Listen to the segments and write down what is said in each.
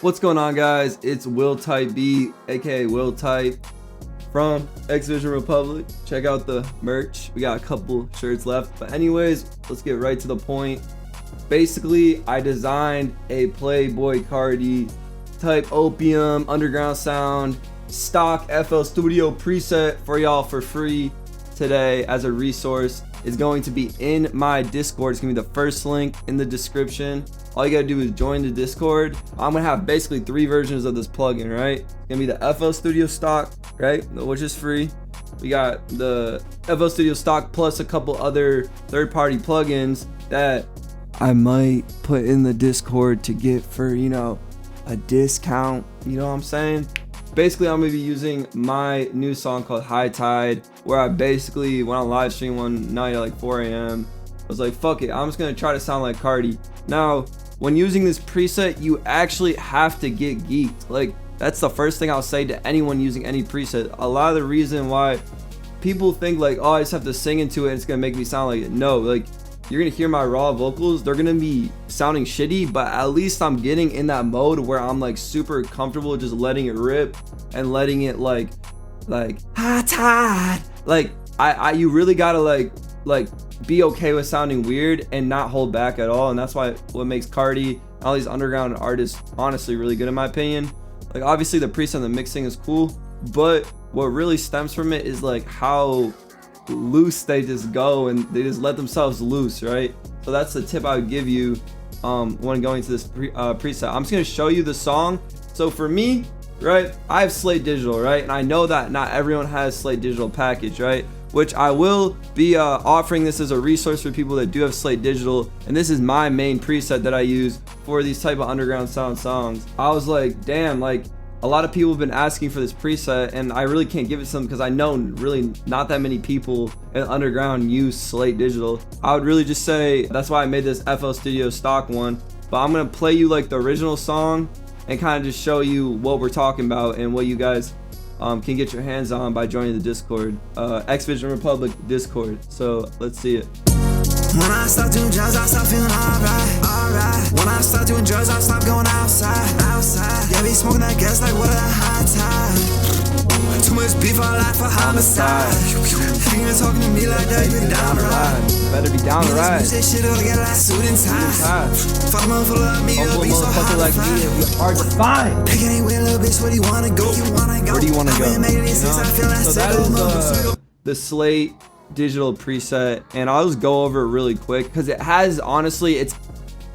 What's going on, guys? It's willtype B, aka willtype from X-Vision Republic. Check out the merch. We got a couple shirts left, but anyways, let's get right to the point. Basically, I designed a playboi carti type opium underground sound stock FL Studio preset for y'all for free today as a resource. It's going to be in my Discord. It's gonna be the first link in the description. All you gotta do is join the Discord. I'm gonna have basically 3 versions of this plugin, right? It's gonna be the FL Studio stock, right, which is free. We got the FL Studio stock plus a couple other third-party plugins that I might put in the Discord to get for, you know, a discount. You know what I'm saying? Basically, I'm gonna be using my new song called HIGHTIDE, where I basically went on live stream one night at like 4 a.m. I was like, fuck it, I'm just gonna try to sound like Carti. Now, when using this preset, you actually have to get geeked. Like, that's the first thing I'll say to anyone using any preset. A lot of the reason why people think like, oh, I just have to sing into it and it's gonna make me sound like it. No, like, you're gonna hear my raw vocals, they're gonna be sounding shitty, but at least I'm getting in that mode where I'm like super comfortable just letting it rip and letting it like high tide. Like you really gotta like be okay with sounding weird and not hold back at all. And that's why what makes Carti, all these underground artists, honestly really good in my opinion. Like, obviously the preset and the mixing is cool, but what really stems from it is like how loose they just go and they just let themselves loose, right? So that's the tip I would give you when going to this preset. I'm just gonna show you the song. So for me, right, I have Slate Digital, right, and I know that not everyone has Slate Digital package, right, which I will be offering this as a resource for people that do have Slate Digital, and this is my main preset that I use for these type of underground sound songs. I was like, damn, like a lot of people have been asking for this preset and I really can't give it to them because I know really not that many people in underground use Slate Digital. I would really just say that's why I made this FL Studio stock one, but I'm gonna play you like the original song and kind of just show you what we're talking about and what you guys can get your hands on by joining the Discord, X-Vision Republic Discord. So let's see it. When I start doing drugs, I start feeling alright. When I start doing drugs, I stop going outside. Yeah, be smoking that gas like what a high tide. Too much beef, I like for homicide. You ain't talking to me like that, you be down to ride. Better be down to ride. Music shit up, get like suit and tie. Fuck a motherfucker like me, it'll be so hard to find. It'll be hard to find. Pick any way, little bitch, where do you wanna go? Where do you wanna go? So that is the Slate Digital preset, and I'll just go over it really quick because it has, honestly, it's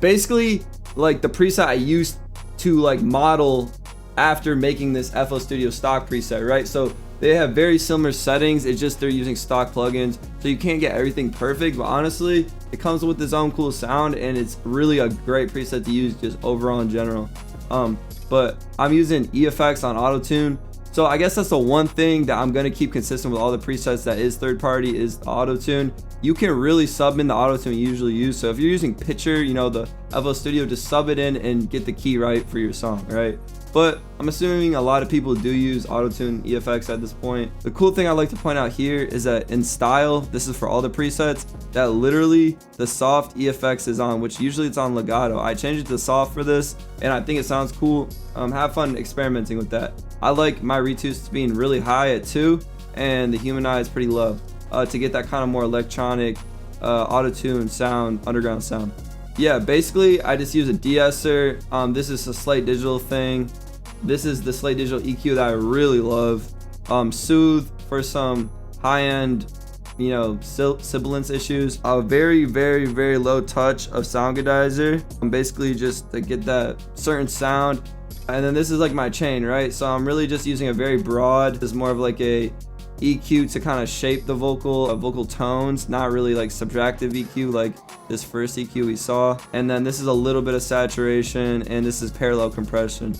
basically like the preset I used to like model after making this FL Studio stock preset, right? So they have very similar settings, it's just they're using stock plugins, so you can't get everything perfect, but honestly it comes with its own cool sound and it's really a great preset to use just overall in general. But I'm using effects on auto-tune. So I guess that's the one thing that I'm gonna keep consistent with all the presets that is third party is the auto-tune. You can really sub in the auto-tune you usually use. So if you're using Pitcher, you know, the FL Studio, just sub it in and get the key right for your song, right? But I'm assuming a lot of people do use auto-tune EFX at this point. The cool thing I like to point out here is that in style, this is for all the presets, that literally the soft EFX is on, which usually it's on legato. I changed it to soft for this and I think it sounds cool. Have fun experimenting with that. I like my retunes being really high at 2 and the humanize pretty low to get that kind of more electronic auto-tune sound, underground sound. Yeah, basically I just use a de-esser. This is a Slate Digital thing. This is the Slate Digital EQ that I really love. Soothe for some high-end, you know, sibilance issues. A very low touch of sound godizer, basically just to get that certain sound. And then this is like my chain, right? So I'm really just using a very broad, this is more of like a EQ to kind of shape the vocal tones, not really like subtractive EQ like this first EQ we saw. And then this is a little bit of saturation, and this is parallel compression.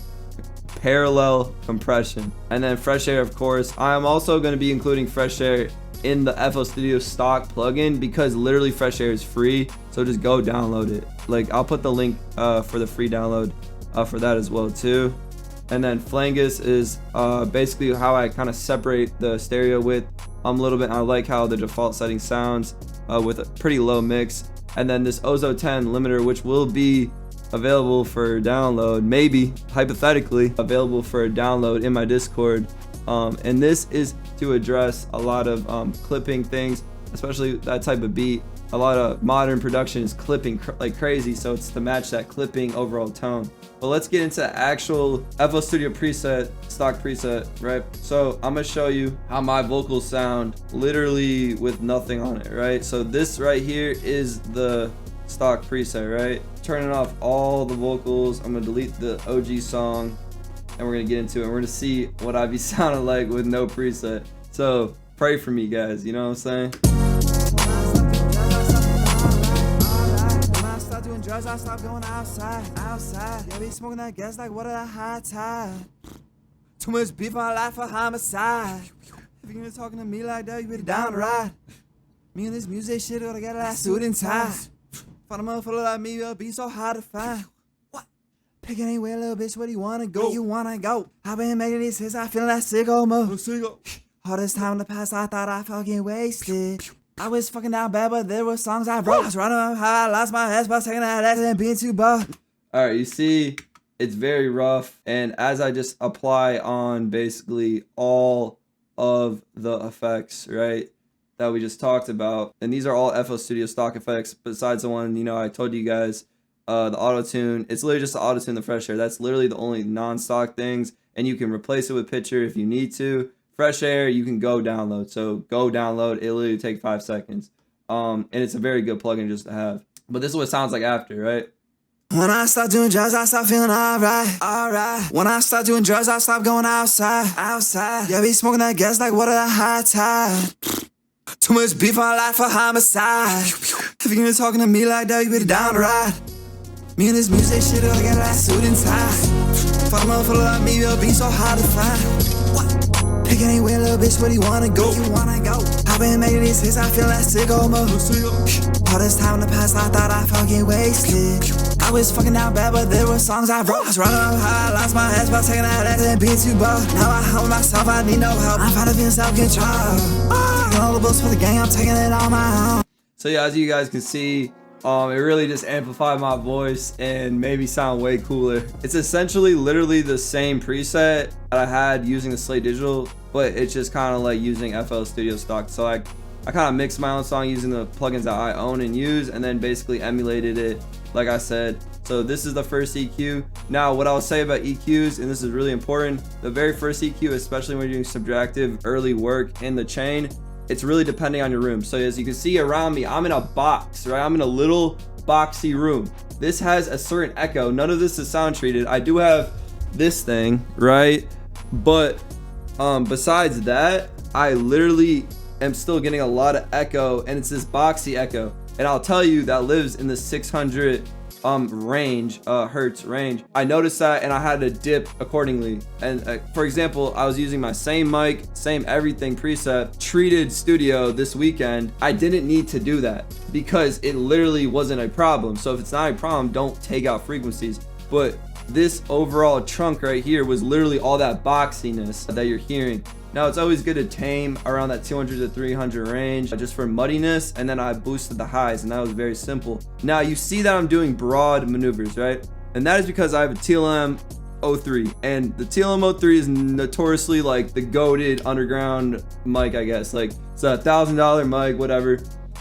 And then fresh air, of course. I'm also going to be including fresh air in the FL Studio stock plugin because literally fresh air is free, so just go download it. Like, I'll put the link for the free download for that as well too. And then Flangus is basically how I kind of separate the stereo width a little bit. I like how the default setting sounds with a pretty low mix. And then this Ozo 10 limiter, which will be available for download, maybe hypothetically available for a download in my Discord. And this is to address a lot of clipping things, especially that type of beat. A lot of modern production is clipping like crazy, so it's to match that clipping overall tone. But let's get into actual FL Studio preset, stock preset, right? So I'm gonna show you how my vocals sound literally with nothing on it, right? So this right here is the stock preset, right? Turning off all the vocals. I'm gonna delete the OG song and we're gonna get into it. We're gonna see what I'd be sounding like with no preset. So pray for me, guys, you know what I'm saying? Drugs, I stop going outside. Yeah, be smoking that gas like what a high tide. Too much beef on life for homicide. If you're talking to me like that, you better down to ride. Me and this music shit gotta get that suit and tie. Find a motherfucker like me, it'll be so hard to find. What? Pick anywhere, little bitch, where do you wanna go? Where you wanna go? I've been making these hits, I feel that sicko mode. All this time in the past, I thought I fucking wasted. I was fucking down bad, but there were songs I wrote. I was running up high, I lost my head, but taking that ass and being too bold. All right, you see, it's very rough. And as I just apply on basically all of the effects, right, that we just talked about, and these are all FL Studio stock effects, besides the one, you know, I told you guys, the auto-tune. It's literally just the auto-tune, the fresh air. That's literally the only non-stock things, and you can replace it with picture if you need to. Fresh air, you can go download. So go download. It literally take 5 seconds. And it's a very good plugin just to have. But this is what it sounds like after, right? When I start doing drugs, I start feeling alright. When I start doing drugs, I stop going outside. Yeah, be smoking that gas like what a high tide. Too much beef on life for homicide. If you're talking to me like that, you better down to ride. Me and this music shit, gotta get that suit and tie. Find a motherfucker like me, it'll be so hard to find. Pick anywhere, little bitch, where do you wanna go? I've been making these hits, I feel that sicko mode. All this time in the past, I thought I fucking wasted. I was fucking down bad, but there were songs I wrote. I was running up high, I lost my head, but taking that ass and being too bold. Now I help myself, I need no help. I'm finally feeling self-control. Taking all the books for the gang, I'm taking it on my own. So yeah, as you guys can see, it really just amplified my voice and made me sound way cooler. It's essentially literally the same preset that I had using the Slate Digital, but it's just kind of like using FL Studio stock. So I kind of mixed my own song using the plugins that I own and use, and then basically emulated it like I said. So this is the first EQ. Now what I'll say about EQs, and this is really important, the very first EQ, especially when you're doing subtractive early work in the chain, it's really depending on your room. So as you can see around me, I'm in a box, right? I'm in a little boxy room. This has a certain echo. None of this is sound treated. I do have this thing, right? But besides that, I literally am still getting a lot of echo, and it's this boxy echo. And I'll tell you, that lives in the 600 hertz range. I noticed that, and I had to dip accordingly. And for example, I was using my same mic, same everything preset, treated studio this weekend. I didn't need to do that because it literally wasn't a problem. So if it's not a problem, don't take out frequencies. But this overall chunk right here was literally all that boxiness that you're hearing. Now it's always good to tame around that 200 to 300 range just for muddiness, and then I boosted the highs, and that was very simple. Now you see that I'm doing broad maneuvers, right? And that is because I have a TLM 03, and the TLM 03 is notoriously like the goated underground mic, I guess. Like it's a $1,000 mic, whatever,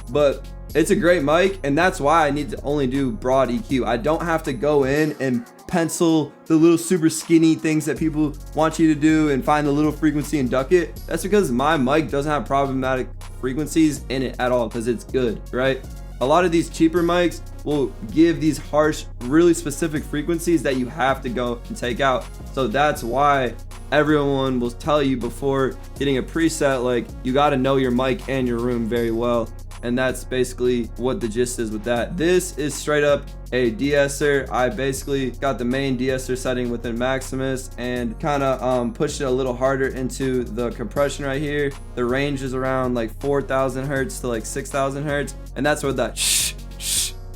but it's a great mic, and that's why I need to only do broad EQ. I don't have to go in and pencil the little super skinny things that people want you to do and find the little frequency and duck it. That's because my mic doesn't have problematic frequencies in it at all, because it's good, right? A lot of these cheaper mics will give these harsh, really specific frequencies that you have to go and take out. So that's why everyone will tell you before getting a preset, like, you got to know your mic and your room very well. And that's basically what the gist is with that. This is straight up a de-esser. I basically got the main de-esser setting within Maximus and kind of pushed it a little harder into the compression right here. The range is around like 4,000 hertz to like 6,000 hertz, and that's where that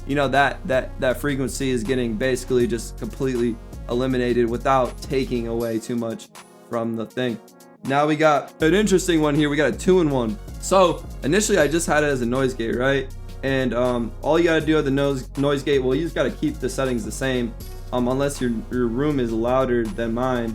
you know, that frequency is getting basically just completely eliminated without taking away too much from the thing. Now we got an interesting one here. We got a 2-in-1. So initially I just had it as a noise gate, right? And all you gotta do at the noise gate, well, you just gotta keep the settings the same, unless your room is louder than mine,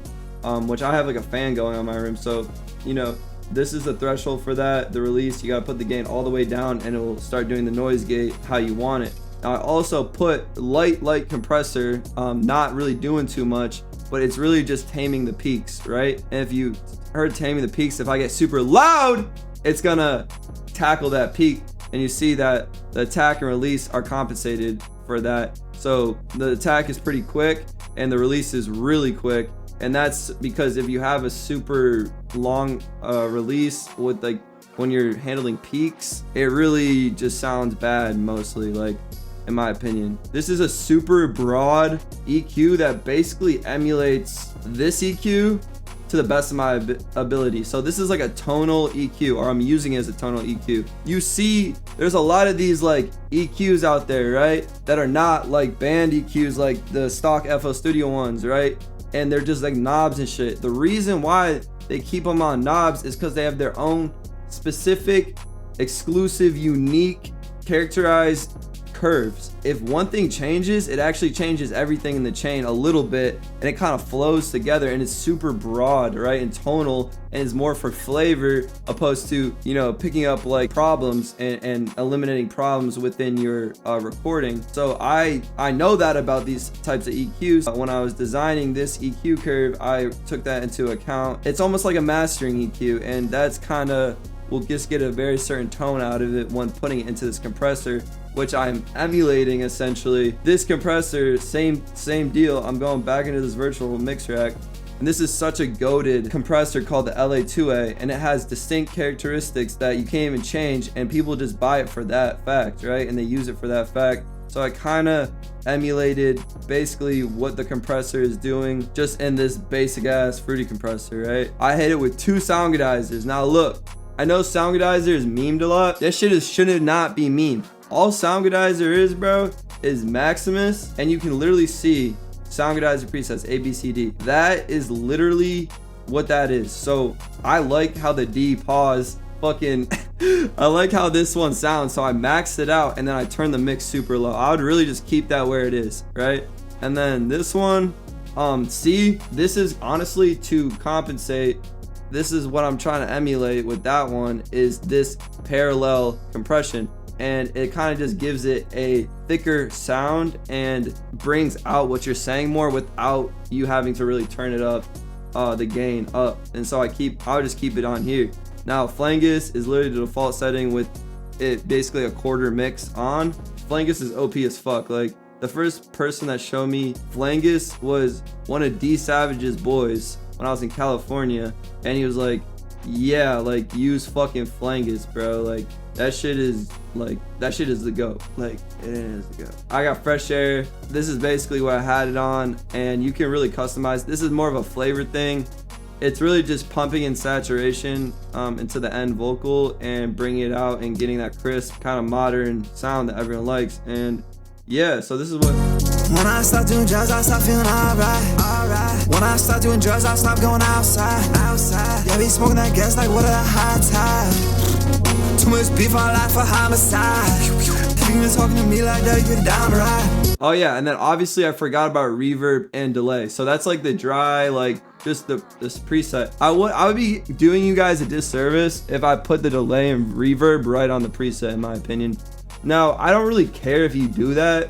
which I have like a fan going on my room. So, you know, this is the threshold for that. The release, you gotta put the gain all the way down and it will start doing the noise gate how you want it. Now, I also put light compressor, not really doing too much, but it's really just taming the peaks, right? And if you heard taming the peaks, if I get super loud, it's gonna tackle that peak, and you see that the attack and release are compensated for that. So the attack is pretty quick and the release is really quick, and that's because if you have a super long release with like when you're handling peaks, it really just sounds bad mostly, like in my opinion. This is a super broad EQ that basically emulates this EQ to the best of my ability. So this is like a tonal EQ, or I'm using it as a tonal EQ. You see there's a lot of these like EQs out there, right, that are not like band EQs like the stock FL Studio ones, right? And they're just like knobs and shit. The reason why they keep them on knobs is because they have their own specific, exclusive, unique, characterized curves. If one thing changes, it actually changes everything in the chain a little bit, and it kind of flows together, and it's super broad, right, and tonal, and it's more for flavor opposed to, you know, picking up like problems and eliminating problems within your recording. So I know that about these types of EQs. When I was designing this EQ curve, I took that into account. It's almost like a mastering EQ, and that's kind of, we'll just get a very certain tone out of it when putting it into this compressor, which I'm emulating essentially. This compressor, same deal. I'm going back into this virtual mix rack, and this is such a goated compressor called the LA2A, and it has distinct characteristics that you can't even change, and people just buy it for that fact, right? And they use it for that fact. So I kind of emulated basically what the compressor is doing, just in this basic ass fruity compressor, right? I hit it with 2 Soundgoodizers. Now look, I know Soundgoodizer is memed a lot. This shit should not be memed. All Soundgoodizer is, bro, is Maximus, and you can literally see Soundgoodizer presets A, B, C, D. That is literally what that is. So I like how the D pause fucking I like how this one sounds, so I maxed it out and then I turned the mix super low. I would really just keep that where it is, right? And then this one, C, this is honestly to compensate. This is what I'm trying to emulate with that one, is this parallel compression, and it kind of just gives it a thicker sound and brings out what you're saying more without you having to really turn it up, the gain up. And so I would just keep it on here. Now Flangus is literally the default setting with it basically a quarter mix on. Flangus is OP as fuck. Like, the first person that showed me Flangus was one of D Savage's boys when I was in California, and he was like, yeah, like, use fucking Flangus, bro. Like, that shit is the GOAT. Like, it is the GOAT. I got Fresh Air. This is basically what I had it on, and you can really customize. This is more of a flavor thing. It's really just pumping in saturation into the end vocal and bringing it out and getting that crisp kind of modern sound that everyone likes. And yeah, so this is what. When I start doing drugs, I start feeling alright. When I start doing drugs, I stop going outside. Yeah, be smoking that gas like what a high tide. Too much beef, I like for homicide. You talking to me like that, you get down right. Oh yeah, and then obviously I forgot about reverb and delay. So that's like the dry, like just this preset. I would be doing you guys a disservice if I put the delay and reverb right on the preset, in my opinion. Now, I don't really care if you do that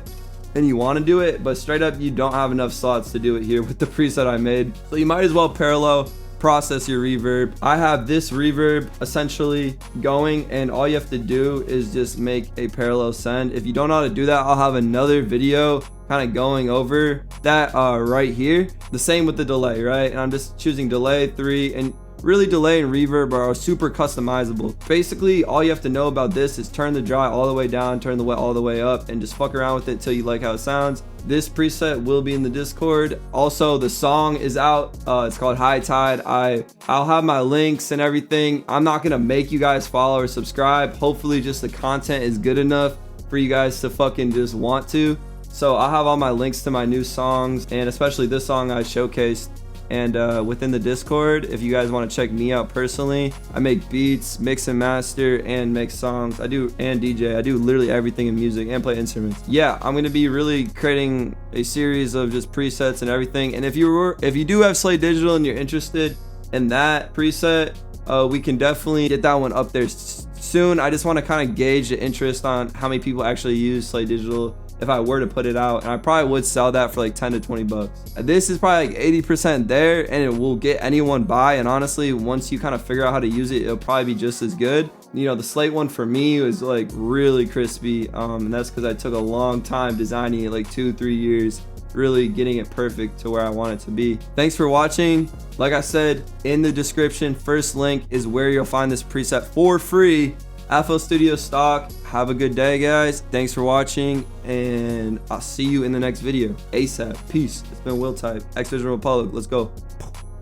and you want to do it, but straight up, you don't have enough slots to do it here with the preset I made. So you might as well parallel process your reverb. I have this reverb essentially going, and all you have to do is just make a parallel send. If you don't know how to do that, I'll have another video kind of going over that right here. The same with the delay, right? And I'm just choosing delay 3, and really delay and reverb are super customizable. Basically, all you have to know about this is turn the dry all the way down, turn the wet all the way up, and just fuck around with it till you like how it sounds. This preset will be in the Discord. Also, the song is out. It's called High Tide. I'll have my links and everything. I'm not gonna make you guys follow or subscribe. Hopefully just the content is good enough for you guys to fucking just want to. So I'll have all my links to my new songs, and especially this song I showcased And within the Discord, if you guys want to check me out personally, I make beats, mix and master, and make songs. And DJ. I do literally everything in music and play instruments. Yeah, I'm gonna be really creating a series of just presets and everything. And if you do have Slay Digital and you're interested in that preset, we can definitely get that one up there soon. I just want to kind of gauge the interest on how many people actually use Slay Digital if I were to put it out, and I probably would sell that for like 10 to 20 bucks. This is probably like 80% there, and it will get anyone by. And honestly, once you kind of figure out how to use it, it'll probably be just as good. You know, the Slate one for me was like really crispy, and that's because I took a long time designing it, like 2-3 years, really getting it perfect to where I want it to be. Thanks for watching. Like I said, in the description, first link is where you'll find this preset for free. FL Studio stock. Have a good day, guys. Thanks for watching, and I'll see you in the next video ASAP. Peace. It's been willtype, X Vision Republic. Let's go.